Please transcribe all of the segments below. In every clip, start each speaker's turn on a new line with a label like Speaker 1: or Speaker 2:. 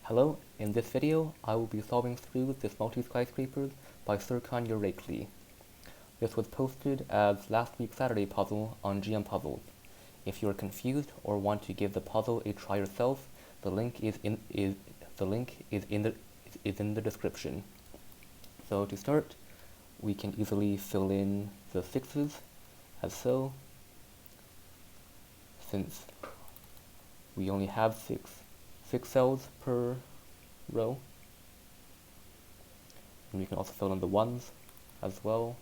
Speaker 1: Hello, in this video I will be solving through this Multi-Skyscrapers by Serkan Yürekli. This was posted as last week's Saturday puzzle on GM Puzzles. If you are confused or want to give the puzzle a try yourself, the link is in the description. So to start, we can easily fill in the sixes as so. Since we only have six cells per row, and we can also fill in the ones as well.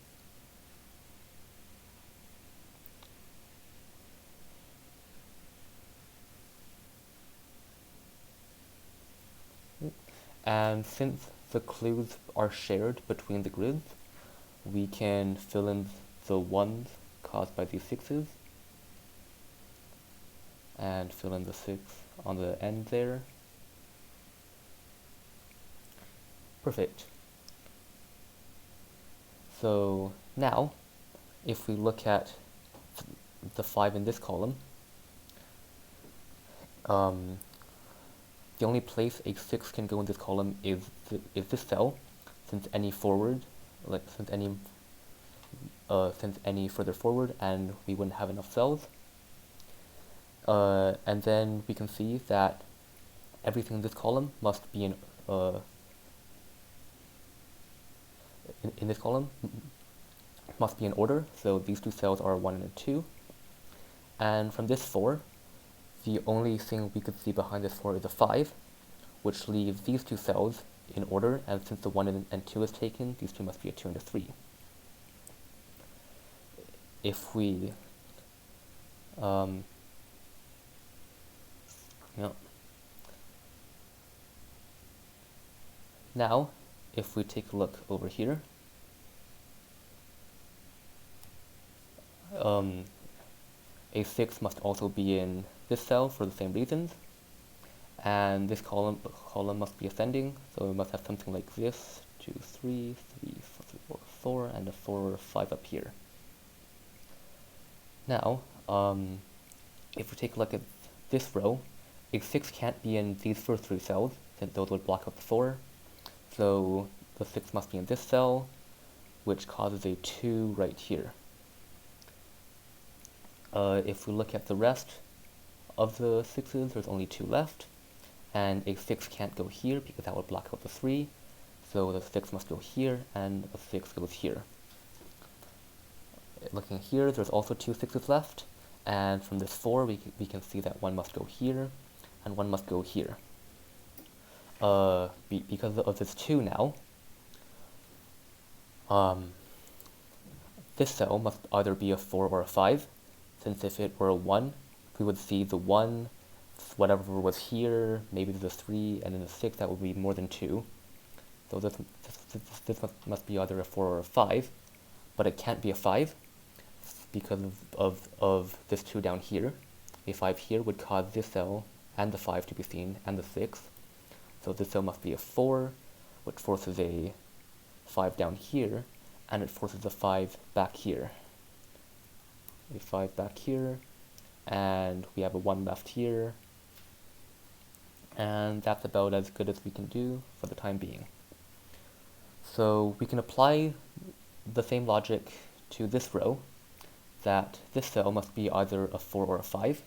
Speaker 1: And since the clues are shared between the grids, we can fill in the ones caused by these sixes and fill in the 6 on the end there. Perfect. So now, if we look at the 5 in this column, the only place a 6 can go in this column is this cell, since any further forward, and we wouldn't have enough cells. And then we can see that everything in this column must be in this column must be in order. So these two cells are 1 and 2. And from this 4, the only thing we could see behind this 4 is a 5, which leaves these two cells in order, and since the 1 and 2 is taken, these two must be a 2 and a 3. If we now, if we take a look over here, a 6 must also be in this cell for the same reasons, and this column must be ascending, so we must have something like this: 2, 3, 4, 4, and a 4 or 5 up here. Now, if we take a look at this row, a 6 can't be in these first 3 cells, since those would block up the 4. So the 6 must be in this cell, which causes a 2 right here. If we look at the rest of the 6s, there's only 2 left, and a 6 can't go here because that would block out the 3. So the 6 must go here, and a 6 goes here. Looking here, there's also 2 6s left, and from this 4 we can see that one must go here, and one must go here. Because of this 2 now, this cell must either be a 4 or a 5, since if it were a 1, we would see the 1, whatever was here, maybe the 3, and then the 6, that would be more than 2. So this must be either a 4 or a 5, but it can't be a 5, because of this 2 down here. A 5 here would cause this cell and the 5 to be seen, and the 6. So this cell must be a 4, which forces a 5 down here, and it forces a 5 back here. A 5 back here, and we have a 1 left here, and that's about as good as we can do for the time being. So we can apply the same logic to this row, that this cell must be either a 4 or a 5.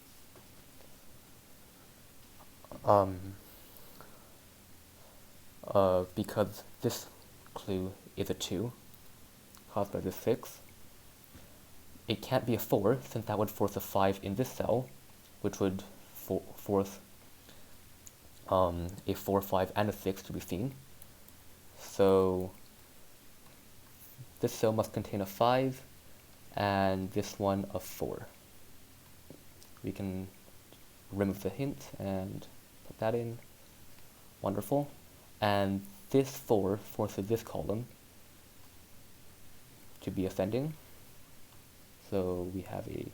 Speaker 1: Because this clue is a 2, caused by this 6. It can't be a 4, since that would force a 5 in this cell, which would force a 4, 5, and a 6 to be seen. So this cell must contain a 5, and this one a 4. We can remove the hint and put that in. Wonderful. And this 4 forces this column to be ascending. So we have a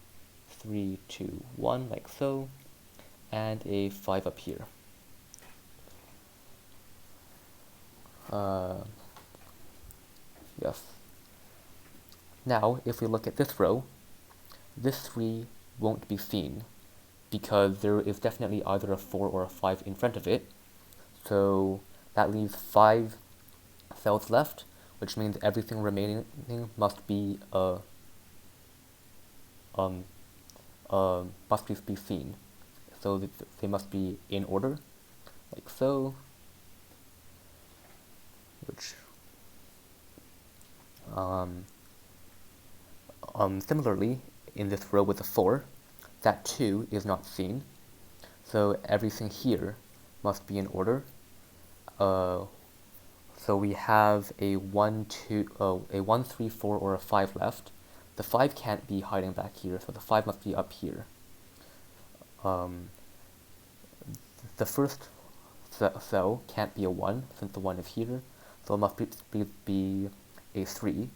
Speaker 1: 3, 2, 1, like so, and a 5 up here. Yes. Now, if we look at this row, this 3 won't be seen, because there is definitely either a 4 or a 5 in front of it. So that leaves 5 cells left, which means everything remaining must be be seen. So they must be in order, like so. Which similarly, in this row with the 4, that 2 is not seen. So everything here must be in order. So we have a 1, 3, 4, or a 5 left. The 5 can't be hiding back here, so the 5 must be up here. The first cell can't be a 1, since the 1 is here, so it must be a 3.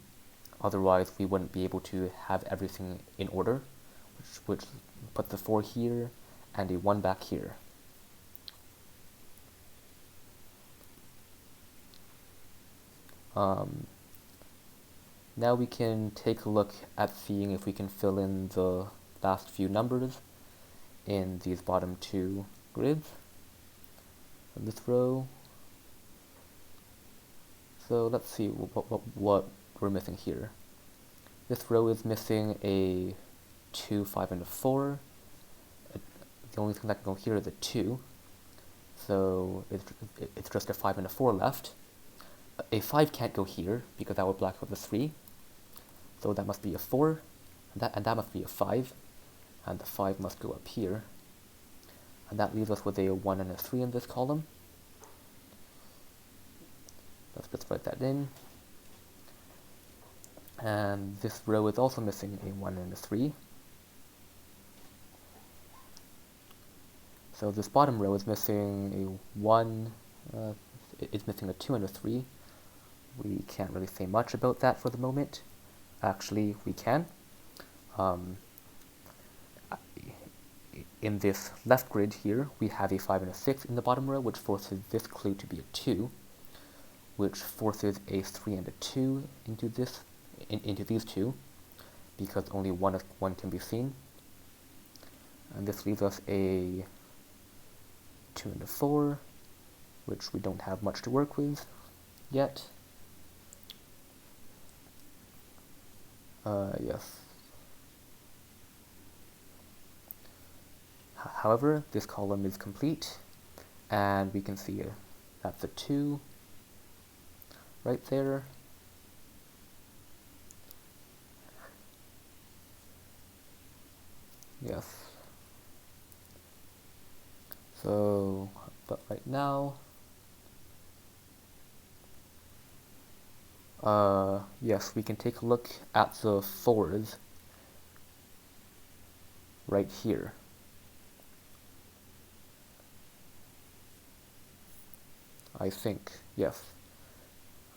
Speaker 1: Otherwise, we wouldn't be able to have everything in order, which puts the 4 here and a 1 back here. Now we can take a look at seeing if we can fill in the last few numbers in these bottom 2 grids of this row. So let's see what we're missing here. This row is missing a 2, 5, and a 4. The only thing that can go here is a 2. So it's just a 5 and a 4 left. A 5 can't go here because that would black out the 3. So that must be a 4, and that must be a 5, and the 5 must go up here. And that leaves us with a 1 and a 3 in this column. Let's just write that in. And this row is also missing a 1 and a 3. So this bottom row is missing a 1, it's missing a 2 and a 3. We can't really say much about that for the moment. Actually, we can. In this left grid here, we have a 5 and a 6 in the bottom row, which forces this clue to be a 2, which forces a 3 and a 2 into these two, because only one can be seen. And this leaves us a 2 and a 4, which we don't have much to work with yet. Yes. However, this column is complete, and we can see that's a 2 right there. Yes. So, but right now, yes, we can take a look at the 4s right here. I think, yes.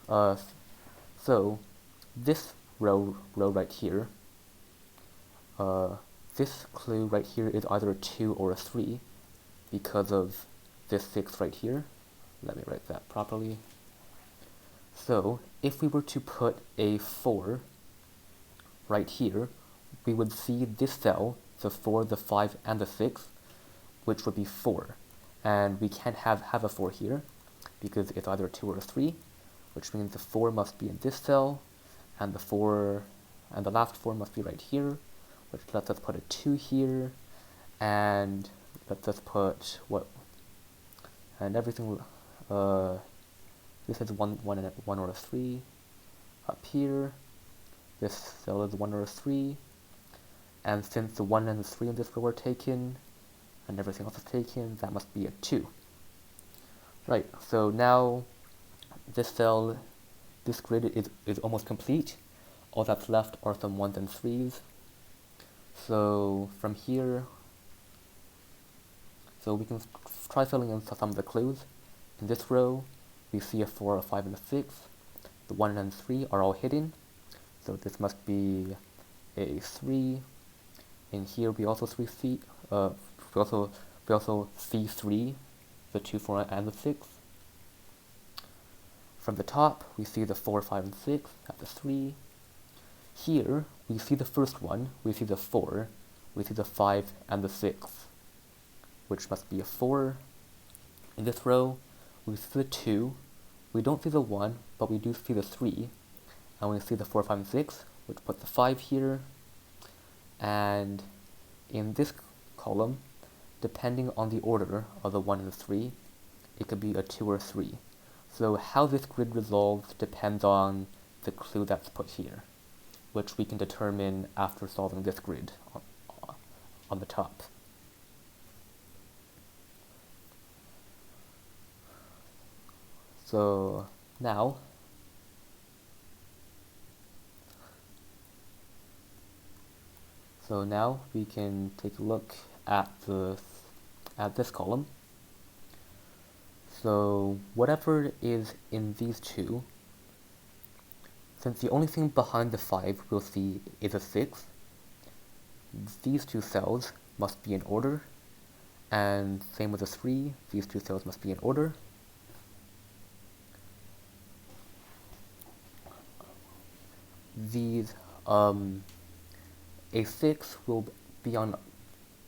Speaker 1: So, this row right here, this clue right here is either a 2 or a 3 because of this 6 right here. Let me write that properly. So, if we were to put a 4 right here, we would see this cell, the 4, the 5, and the 6, which would be 4. And we can't have a 4 here, because it's either a 2 or a 3, which means the 4 must be in this cell, and the last 4 must be right here, which lets us put a 2 here, and lets us put and everything, this is 1 or a 3 up here. This cell is 1 or a 3. And since the 1 and the 3 in this row are taken, and everything else is taken, that must be a 2. Right, so now this cell, this grid is almost complete. All that's left are some 1s and 3s. So from here, so we can try filling in some of the clues. In this row, we see a 4, a 5, and a 6. The 1 and 3 are all hidden, so this must be a 3. In here, we also see we also see 3, the 2, 4, and the 6. From the top, we see the 4, 5, and 6 at the 3. Here, we see the first one, we see the 4, we see the 5, and the 6, which must be a 4. In this row, we see the 2, we don't see the 1, but we do see the 3, and we see the 4, 5, and 6, which puts the 5 here, and in this column, depending on the order of the 1 and the 3, it could be a 2 or a 3. So how this grid resolves depends on the clue that's put here, which we can determine after solving this grid on the top. So now we can take a look at this column. So whatever is in these two, since the only thing behind the 5 we'll see is a 6, these two cells must be in order, and same with the 3, these two cells must be in order. These, a 6 will be on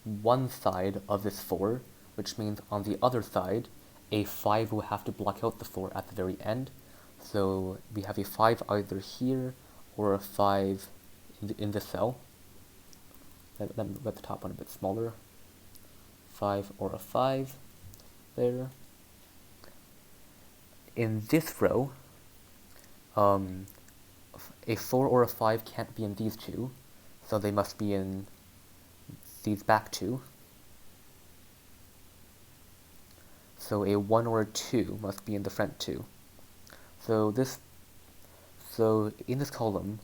Speaker 1: one side of this 4, which means on the other side, a 5 will have to block out the 4 at the very end. So we have a 5 either here or a 5 in this cell. Let me make the top one a bit smaller. 5 or a 5 there. In this row, a 4 or a 5 can't be in these two, so they must be in these back two. So a 1 or a 2 must be in the front two. So in this column,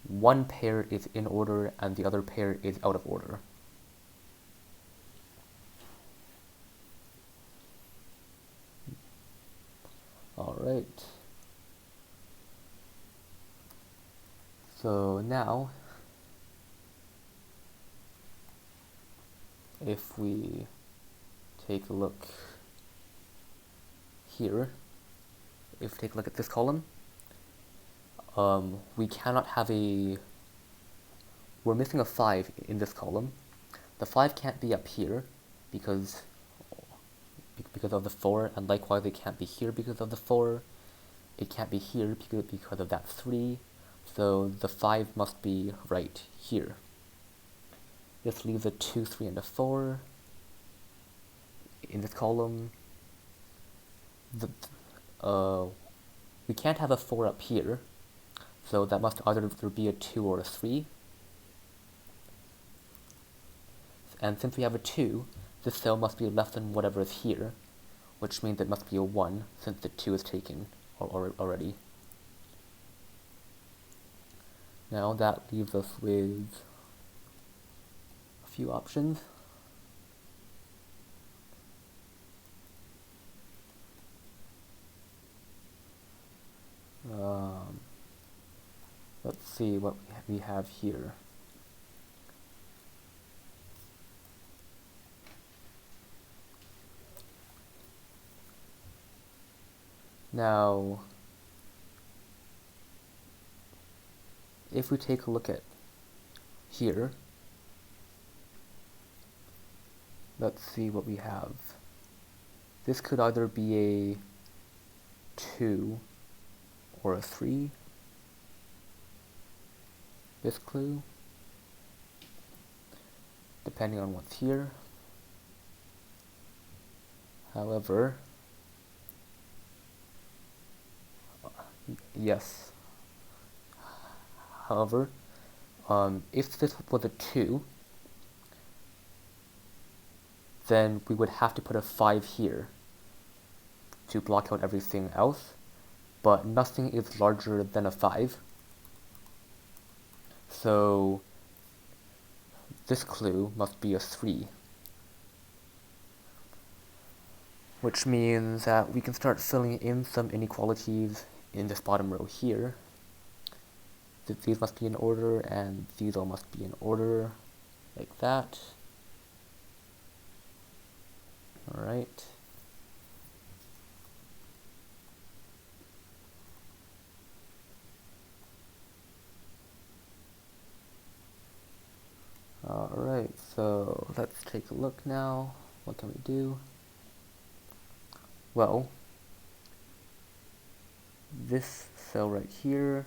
Speaker 1: one pair is in order and the other pair is out of order. Alright. So now, if we take a look here, if we take a look at this column, we cannot have we're missing a 5 in this column. The 5 can't be up here because of the 4, and likewise it can't be here because of the 4. It can't be here because of that 3. So the 5 must be right here. This leaves a 2, 3, and a 4 in this column. We can't have a 4 up here, so that must either be a 2 or a 3. And since we have a 2, this cell must be less than whatever is here, which means it must be a 1 since the 2 is taken already. Now that leaves us with a few options. Let's see what we have here. Now, if we take a look at here, let's see what we have. This could either be a 2 or a 3. This clue, depending on what's here. However, yes. However, if this was a 2, then we would have to put a 5 here to block out everything else, but nothing is larger than a 5. So this clue must be a 3. Which means that we can start filling in some inequalities in this bottom row here. These must be in order, and these all must be in order, like that. Alright. Alright, so let's take a look now. What can we do? Well, this cell right here,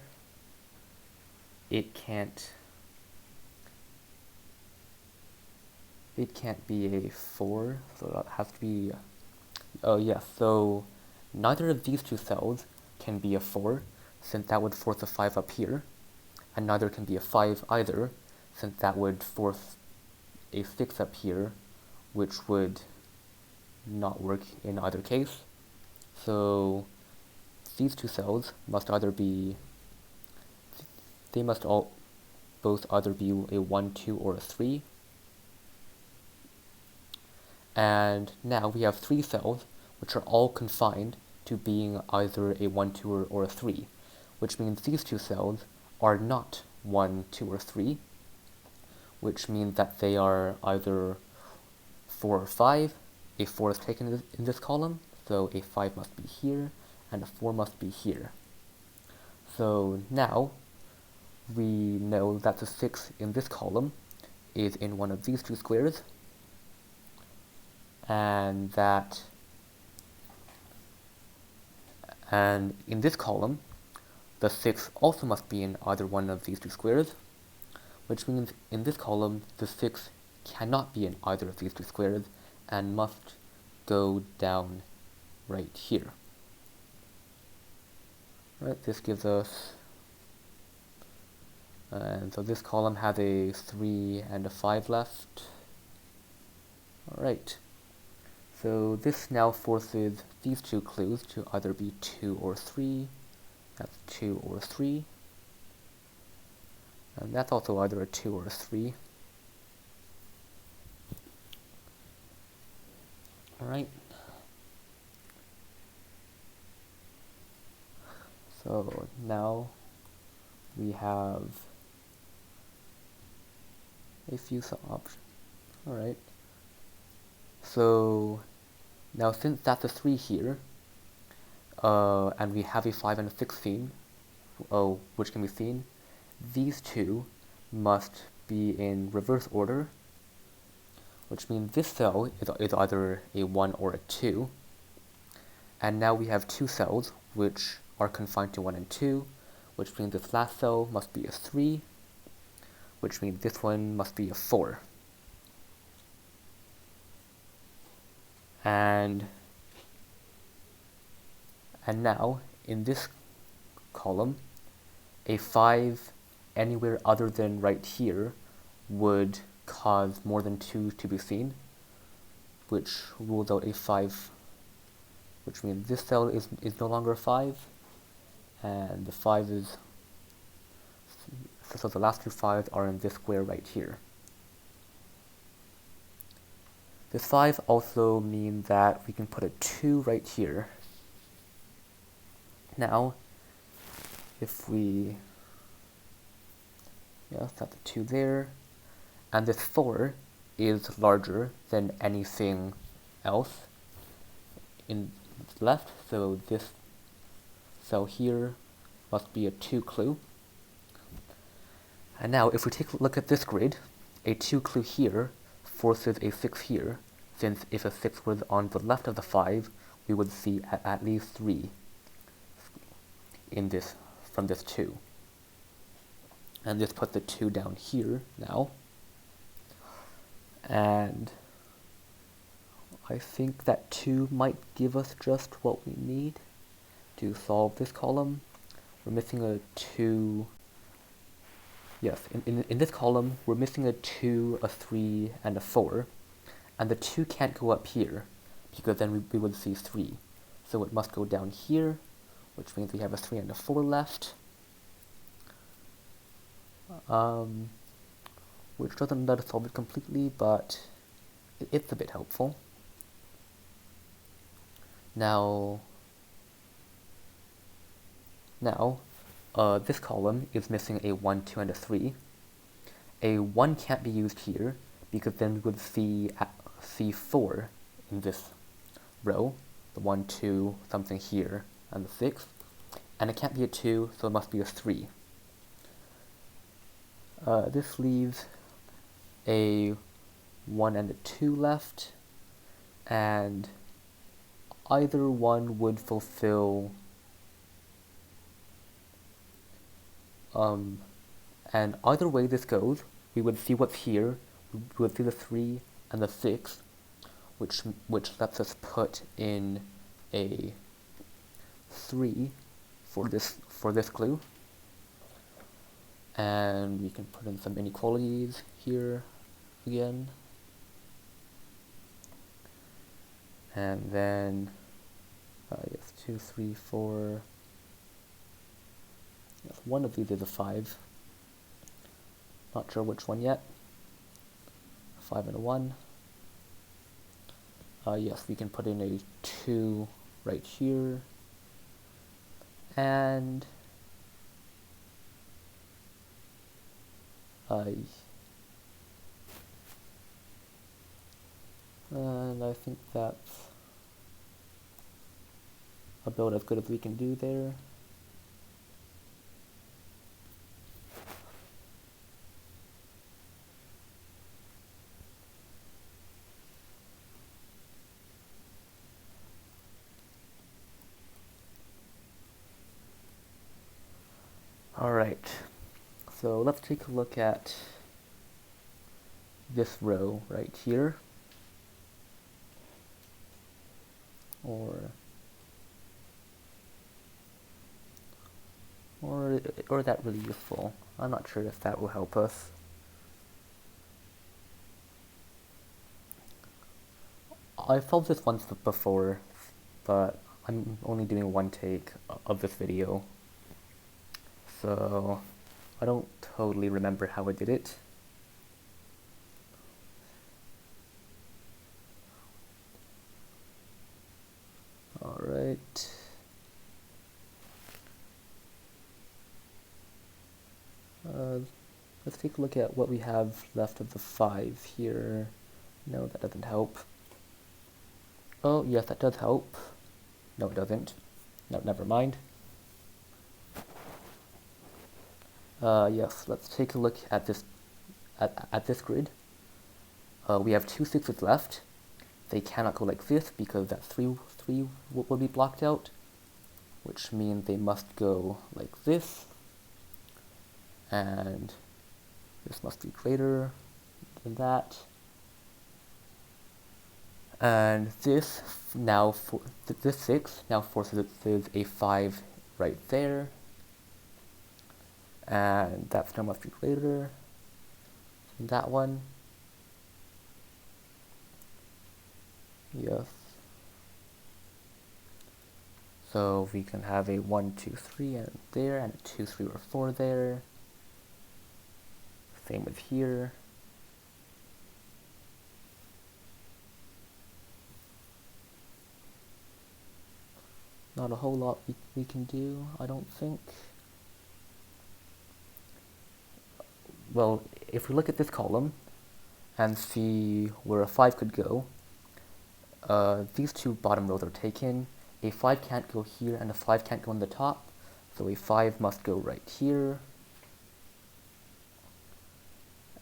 Speaker 1: it can't be a 4, so that has to be, oh yeah, so neither of these two cells can be a 4, since that would force a 5 up here, and neither can be a 5 either, since that would force a 6 up here, which would not work in either case. So these two cells must either be, they must all both either be a 1, 2, or a 3. And now we have 3 cells which are all confined to being either a 1, 2, or a 3, which means these two cells are not 1, 2, or 3, which means that they are either 4 or 5. A 4 is taken in this column, so a 5 must be here, and a 4 must be here. So now we know that the 6 in this column is in one of these two squares, and in this column, the 6 also must be in either one of these two squares, which means in this column, the 6 cannot be in either of these two squares and must go down right here. Right, this gives us, and so this column has a 3 and a 5 left. Alright, so this now forces these two clues to either be 2 or 3. That's 2 or 3. And that's also either a 2 or a 3. Alright. So now we have a few options. Alright. So now since that's a 3 here, and we have a 5 and a 6 seen, which can be seen, these two must be in reverse order, which means this cell is either a 1 or a 2, and now we have 2 cells which are confined to 1 and 2, which means this last cell must be a 3, which means this one must be a 4. And now, in this column, a 5 anywhere other than right here would cause more than 2 to be seen, which rules out a 5, which means this cell is no longer a 5, and the 5 is, so the last two 5s are in this square right here. This 5 also means that we can put a 2 right here. Now, if we, that's a 2 there, and this 4 is larger than anything else in left, so this cell here must be a 2 clue. And now, if we take a look at this grid, a 2 clue here forces a 6 here, since if a 6 was on the left of the 5, we would see at least 3 in this, from this 2. And this puts the 2 down here now. And I think that 2 might give us just what we need to solve this column. We're missing a 2. Yes, in this column, we're missing a 2, a 3, and a 4. And the 2 can't go up here, because then we would see 3. So it must go down here, which means we have a 3 and a 4 left. Which doesn't let us solve it completely, but it's a bit helpful. Now, this column is missing a 1, 2, and a 3. A 1 can't be used here, because then we would see 4 in this row, the 1, 2, something here, and the 6. And it can't be a 2, so it must be a 3. This leaves a 1 and a 2 left, and either one would fulfill And either way this goes, we would see what's here. We would see the 3 and the 6, which lets us put in a 3 for this clue. And we can put in some inequalities here again. And then, yes, 2, 3, 4. Yes, one of these is a 5. Not sure which one yet. 5 and a 1. Yes, we can put in a 2 right here. And I think that's about as good as we can do there. Alright, so let's take a look at this row right here. Or that really useful. I'm not sure if that will help us. I've solved this once before, but I'm only doing one take of this video, so I don't totally remember how I did it. Alright. Let's take a look at what we have left of the 5 here. No, that doesn't help. Oh, yes, that does help. No, it doesn't. No, never mind. Yes, let's take a look at this at this grid. We have 2 6s left. They cannot go like this because that 3 will be blocked out, which means they must go like this, and this must be greater than that. And this now this 6 now forces a 5 right there, and that now must be greater than that one. Yes. So we can have a 1 2 3 and there, and a 2 3 or 4 there. Same with here. Not a whole lot we can do, I don't think. Well, if we look at this column and see where a 5 could go, these 2 bottom rows are taken. A 5 can't go here and a 5 can't go on the top, so a 5 must go right here.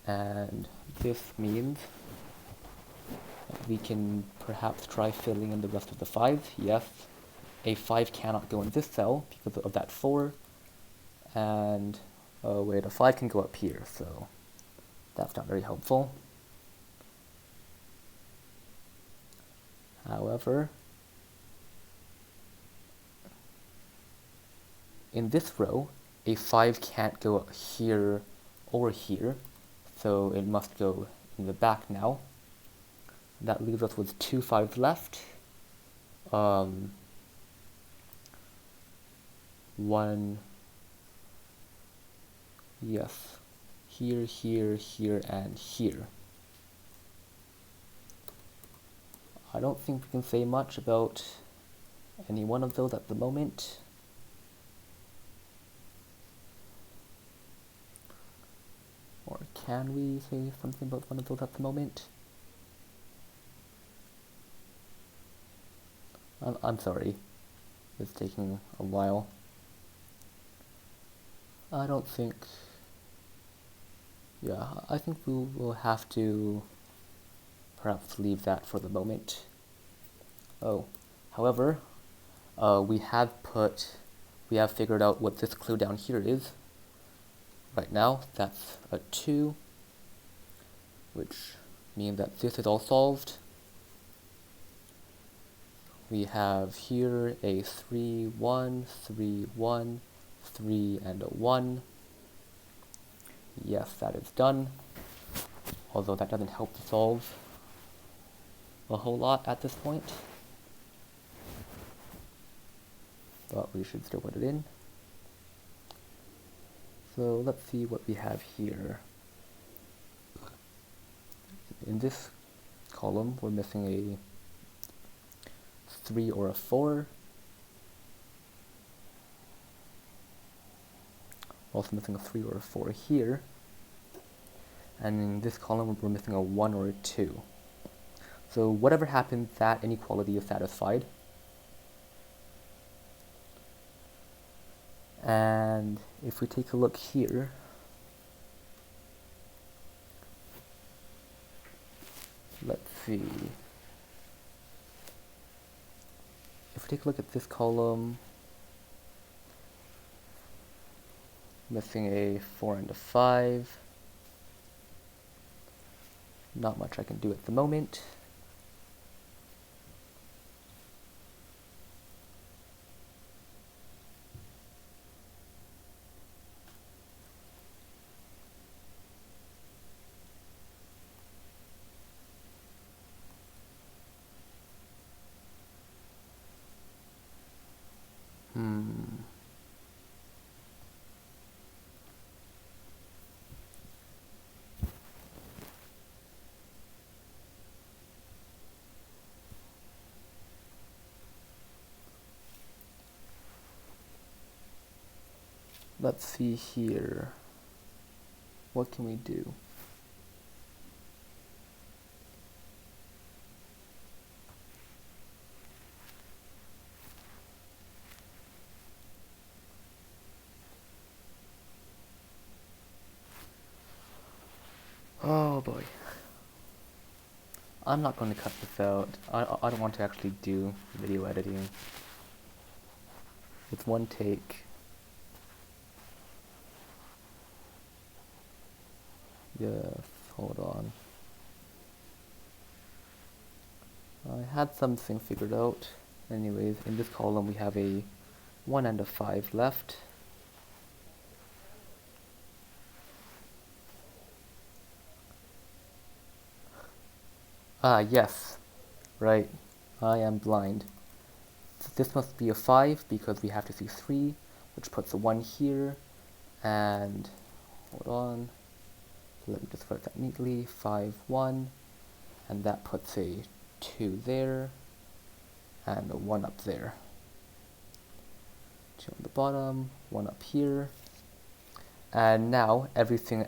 Speaker 1: And this means we can perhaps try filling in the rest of the 5s. Yes, a 5 cannot go in this cell because of that 4, and wait, a 5 can go up here, so that's not very helpful. However, in this row, a 5 can't go here or here, so it must go in the back now. That leaves us with 2 5s left. One, yes, here, here, here, and here. I don't think we can say much about any one of those at the moment. Or can we say something about one of those at the moment? I'm sorry, it's taking a while. I don't think, yeah, I think we will have to perhaps leave that for the moment. Oh, however, we have figured out what this clue down here is. Right now, that's a 2, which means that this is all solved. We have here a 3, 1, 3, 1, 3, and a 1. Yes, that is done. Although that doesn't help to solve a whole lot at this point. But we should still put it in. So let's see what we have here. In this column, we're missing a 3 or a 4. We're also missing a 3 or a 4 here. And in this column, we're missing a 1 or a 2. So whatever happens, that inequality is satisfied. And if we take a look here, let's see. If we take a look at this column, missing a 4 and a 5. Not much I can do at the moment. Let's see here. What can we do? Oh boy. I'm not going to cut this out. I don't want to actually do video editing. It's one take. Yes, hold on. I had something figured out. Anyways, in this column we have a 1 and a 5 left. Yes. Right. I am blind. So this must be a 5 because we have to see 3, which puts a 1 here. And, hold on. Let me just write that neatly. 5, 1. And that puts a 2 there. And a 1 up there. 2 on the bottom, 1 up here. And now everything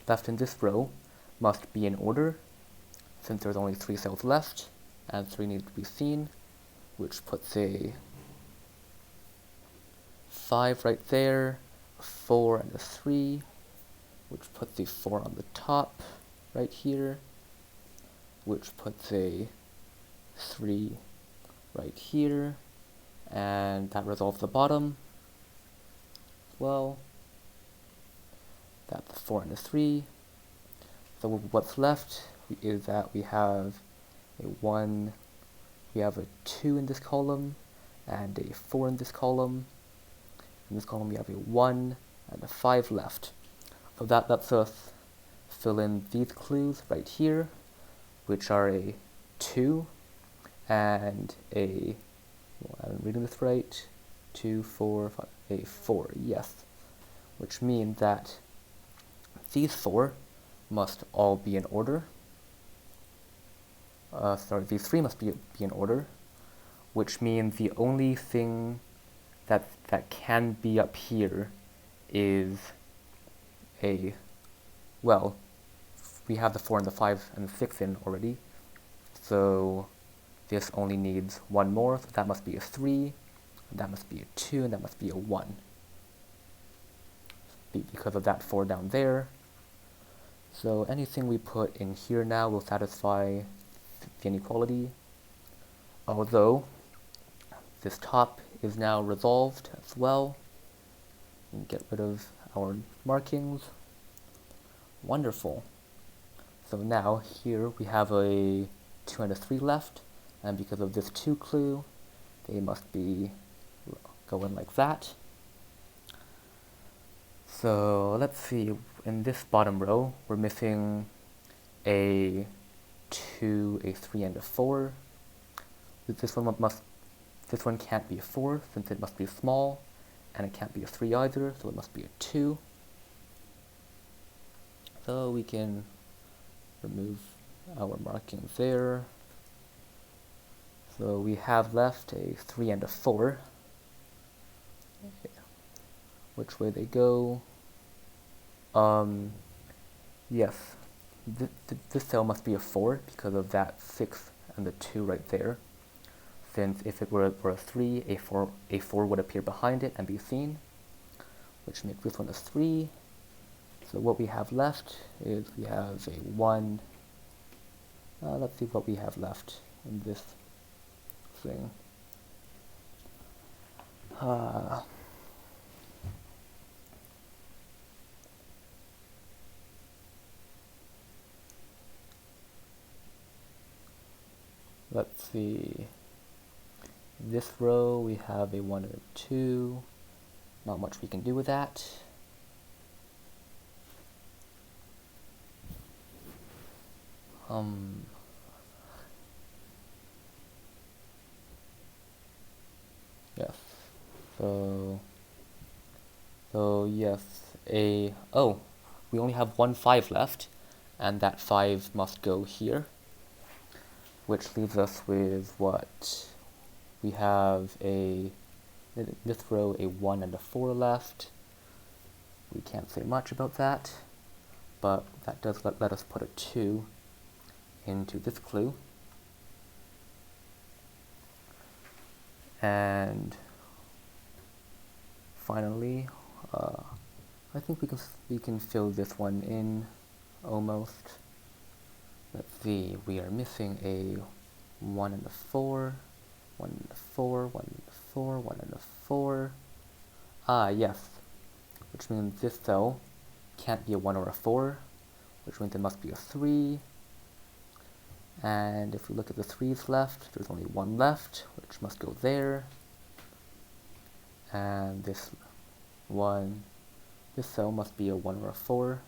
Speaker 1: left in this row must be in order, since there's only 3 cells left, and 3 need to be seen, which puts a 5 right there, a 4 and a 3, which puts a 4 on the top right here, which puts a 3 right here, and that resolves the bottom. Well, that's a 4 and a 3. So what's left is that we have a 1, we have a 2 in this column, and a 4 in this column. In this column we have a 1 and a 5 left. So that lets us fill in these clues right here, which are a 2 and a, well, I'm reading this right, 2, 4, 5, a 4, yes. Which means that these 4 must all be in order. These 3 must be in order, which means the only thing that can be up here is a, well, we have the 4 and the 5 and the 6 in already, so this only needs 1 more, so that must be a 3, that must be a 2, and that must be a 1. Because of that 4 down there. So anything we put in here now will satisfy the inequality, although this top is now resolved as well. And get rid of our markings. Wonderful. So now here we have a 2 and a 3 left, and because of this 2 clue, they must be going like that. So let's see, in this bottom row, we're missing a 2, a 3, and a 4. This one can't be a 4 since it must be small, and it can't be a 3 either, so it must be a 2. So we can remove our markings there. So we have left a 3 and a 4. Okay. Which way they go? Yes, this cell must be a 4 because of that 6 and the 2 right there. Since if it were a 3, a 4 would appear behind it and be seen, which makes this one a 3. So what we have left is we have a 1. Let's see what we have left in this thing. Let's see. In this row we have a 1 and a 2. Not much we can do with that. Yes. So yes, we only have 1 5 left, and that 5 must go here, which leaves us with what? We have in this row a 1 and a 4 left. We can't say much about that, but that does let us put a 2 into this clue. And finally, I think we can fill this one in almost. Let's see, we are missing a 1 and a 4, 1 and a 4, 1 and a 4, 1 and a 4. Yes, which means this cell can't be a 1 or a 4, which means it must be a 3. And if we look at the 3's left, there's only 1 left, which must go there. And this cell must be a 1 or a 4.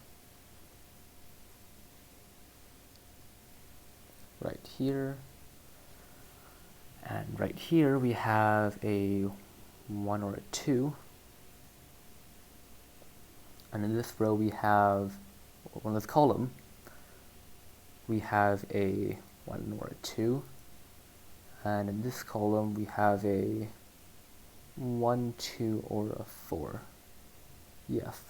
Speaker 1: Right here. And right here we have a 1 or a 2. And in this row we have, on this column, we have a 1 or a 2. And in this column we have a 1, 2, or a 4. Yes.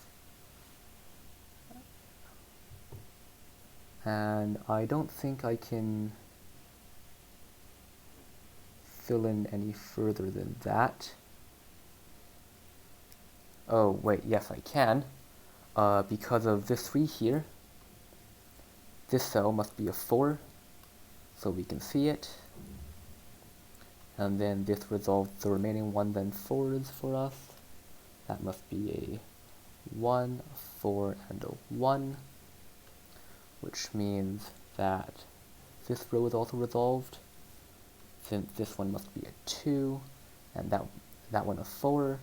Speaker 1: And I don't think I can fill in any further than that. Oh, wait, yes I can. Because of this 3 here, this cell must be a 4, so we can see it. And then this resolves the remaining 1 then 4s for us. That must be a 1, a 4, and a 1, which means that this row is also resolved, since this one must be a 2, and that one a 4,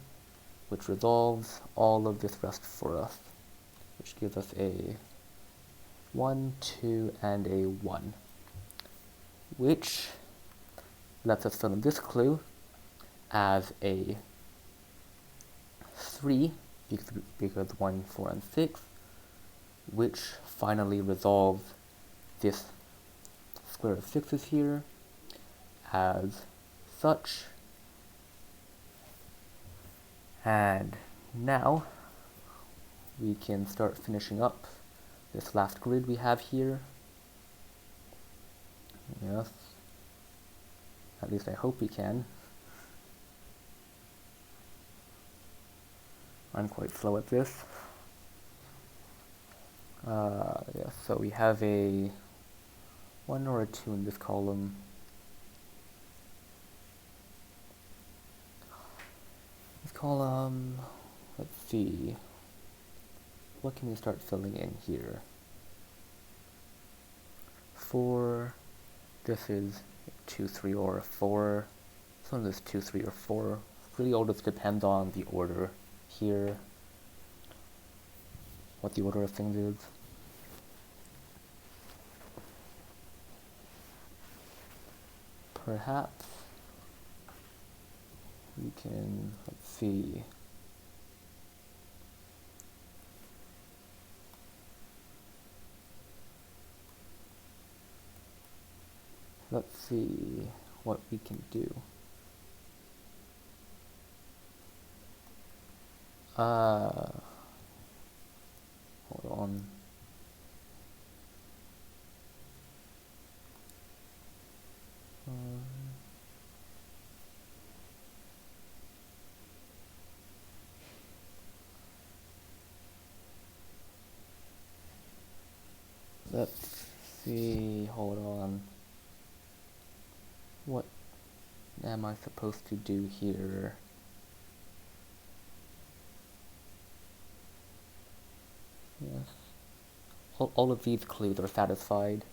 Speaker 1: which resolves all of this rest for us, which gives us a 1, 2, and a 1, which lets us fill in this clue as a 3, because 1, 4, and 6, which finally resolves this square of 6's here as such. And now we can start finishing up this last grid we have here. Yes, at least I hope we can. I'm quite slow at this. Yeah, so we have a 1 or a 2 in this column. This column, let's see. what can we start filling in here? 4, this is 2, 3, or a 4. This one is 2, 3, or 4. Really all just depends on the order here, what the order of things is. Perhaps we can, let's see. Let's see what we can do. Hold on. Let's see, hold on. What am I supposed to do here? Yes. All of these clues are satisfied.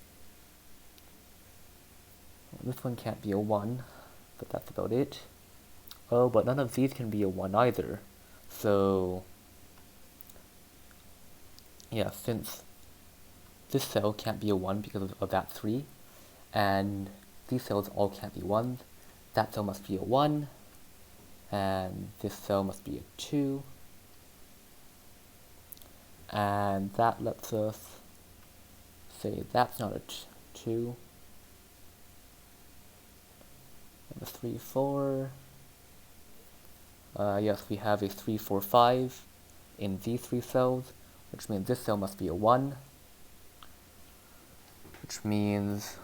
Speaker 1: This one can't be a 1, but that's about it. Oh, but none of these can be a 1 either. So, yeah, since this cell can't be a 1 because of that 3, and these cells all can't be 1s, that cell must be a 1, and this cell must be a 2, and that lets us say that's not a 2, and a 3, 4. Yes, we have a 3, 4, 5 in these 3 cells, which means this cell must be a 1, which means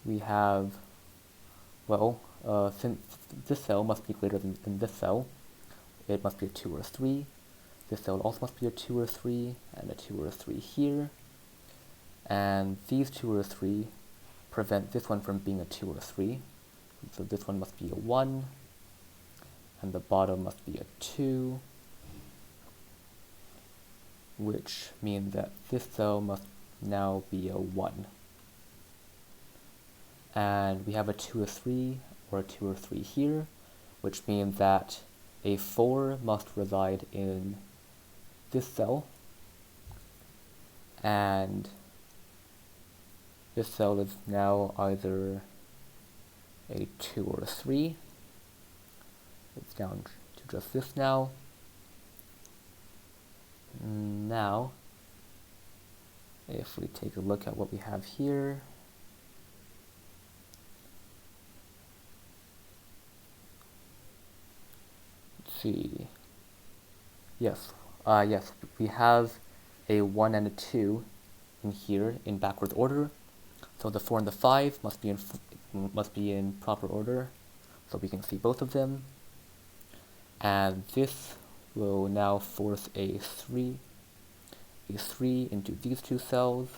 Speaker 1: we have, well, since this cell must be greater than this cell, it must be a 2 or a 3. This cell also must be a 2 or a 3, and a 2 or a 3 here. And these 2 or a 3 prevent this one from being a 2 or a 3. So this one must be a 1, and the bottom must be a 2, which means that this cell must now be a 1. And we have a 2 or 3, or a 2 or 3 here, which means that a 4 must reside in this cell, and this cell is now either a 2 or a 3. It's down to just this now. Now, if we take a look at what we have here, let's see. Yes, we have a 1 and a 2 in here in backwards order. So the 4 and the 5 must be in proper order, so we can see both of them. And this will now force a 3 into these 2 cells,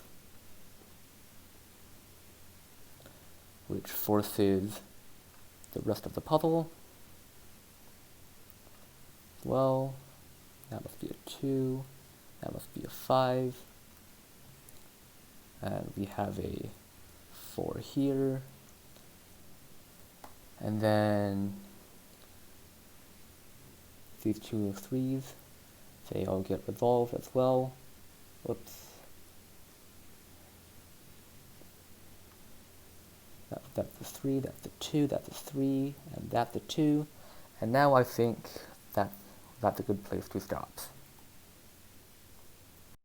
Speaker 1: which forces the rest of the puzzle. Well, that must be a 2, that must be a 5, and we have a 4 here, and then these 2 of 3s, they all get resolved as well. Whoops. That's the 3, that's the 2, that's the 3, and that's the 2, and now I think that's a good place to stop.